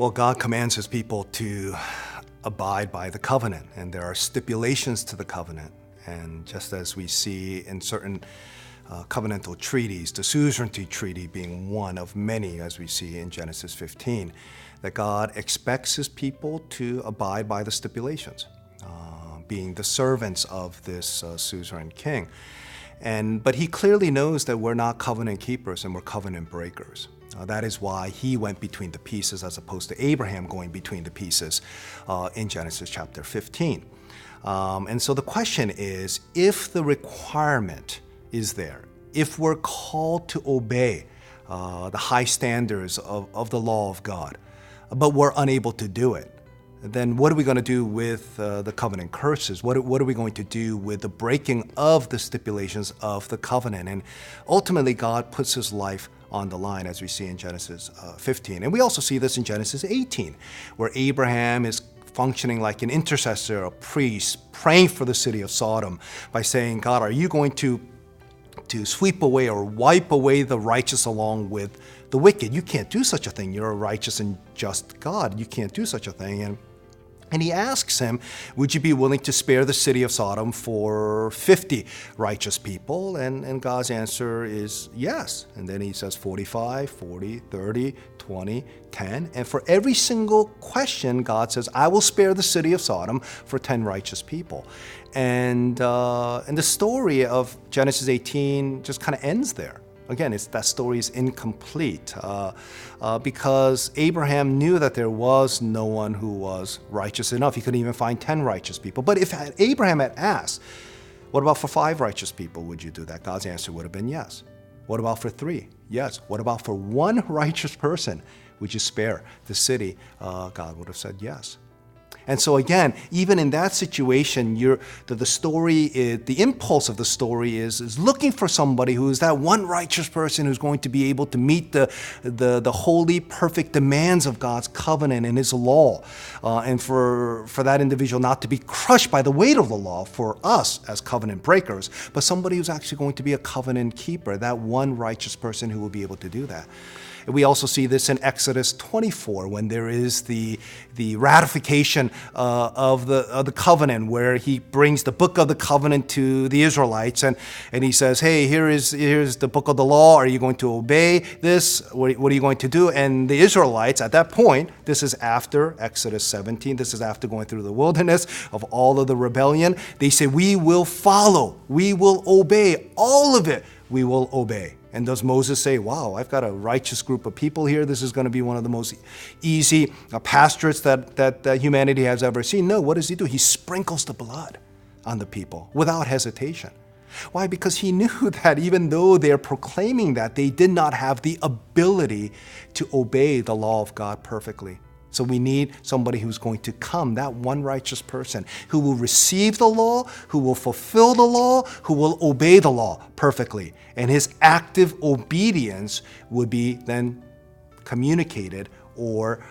Well, God commands his people to abide by the covenant, and there are stipulations to the covenant. And just as we see in certain covenantal treaties, the suzerainty treaty being one of many, as we see in Genesis 15, that God expects his people to abide by the stipulations, being the servants of this suzerain king. But he clearly knows that we're not covenant keepers and we're covenant breakers. That is why he went between the pieces as opposed to Abraham going between the pieces in Genesis chapter 15. And so the question is, if the requirement is there, if we're called to obey the high standards of the law of God, but we're unable to do it, then what are we going to do with the covenant curses? What are we going to do with the breaking of the stipulations of the covenant? And ultimately, God puts his life on the line, as we see in Genesis 15. And we also see this in Genesis 18, where Abraham is functioning like an intercessor, a priest, praying for the city of Sodom by saying, God, are you going to sweep away or wipe away the righteous along with the wicked? You can't do such a thing. You're a righteous and just God. You can't do such a thing. And he asks him, would you be willing to spare the city of Sodom for 50 righteous people? And God's answer is yes. And then he says 45, 40, 30, 20, 10. And for every single question, God says, I will spare the city of Sodom for 10 righteous people. And the story of Genesis 18 just kind of ends there. Again, that story is incomplete because Abraham knew that there was no one who was righteous enough. He couldn't even find 10 righteous people. But if Abraham had asked, what about for 5 righteous people, would you do that? God's answer would have been yes. What about for 3? Yes. What about for 1 righteous person? Would you spare the city? God would have said yes. And so again, even in that situation, the story, the impulse of the story is looking for somebody who is that one righteous person who's going to be able to meet the holy, perfect demands of God's covenant and his law. And for that individual not to be crushed by the weight of the law for us as covenant breakers, but somebody who's actually going to be a covenant keeper, that one righteous person who will be able to do that. And we also see this in Exodus 24 when there is the ratification of the covenant, where he brings the book of the covenant to the Israelites and he says, hey, here's the book of the law. Are you going to obey this? What are you going to do? And the Israelites at that point, this is after Exodus 17, this is after going through the wilderness of all of the rebellion, they say, we will follow, we will obey, all of it we will obey. And does Moses say, wow, I've got a righteous group of people here. This is going to be one of the most easy pastorates that humanity has ever seen? No, what does he do? He sprinkles the blood on the people without hesitation. Why? Because he knew that even though they're proclaiming that, they did not have the ability to obey the law of God perfectly. So we need somebody who's going to come, that one righteous person who will receive the law, who will fulfill the law, who will obey the law perfectly. And his active obedience would be then communicated or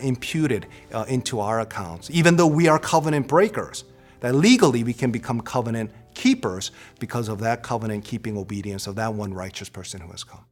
imputed into our accounts. Even though we are covenant breakers, that legally we can become covenant keepers because of that covenant keeping obedience of that one righteous person who has come.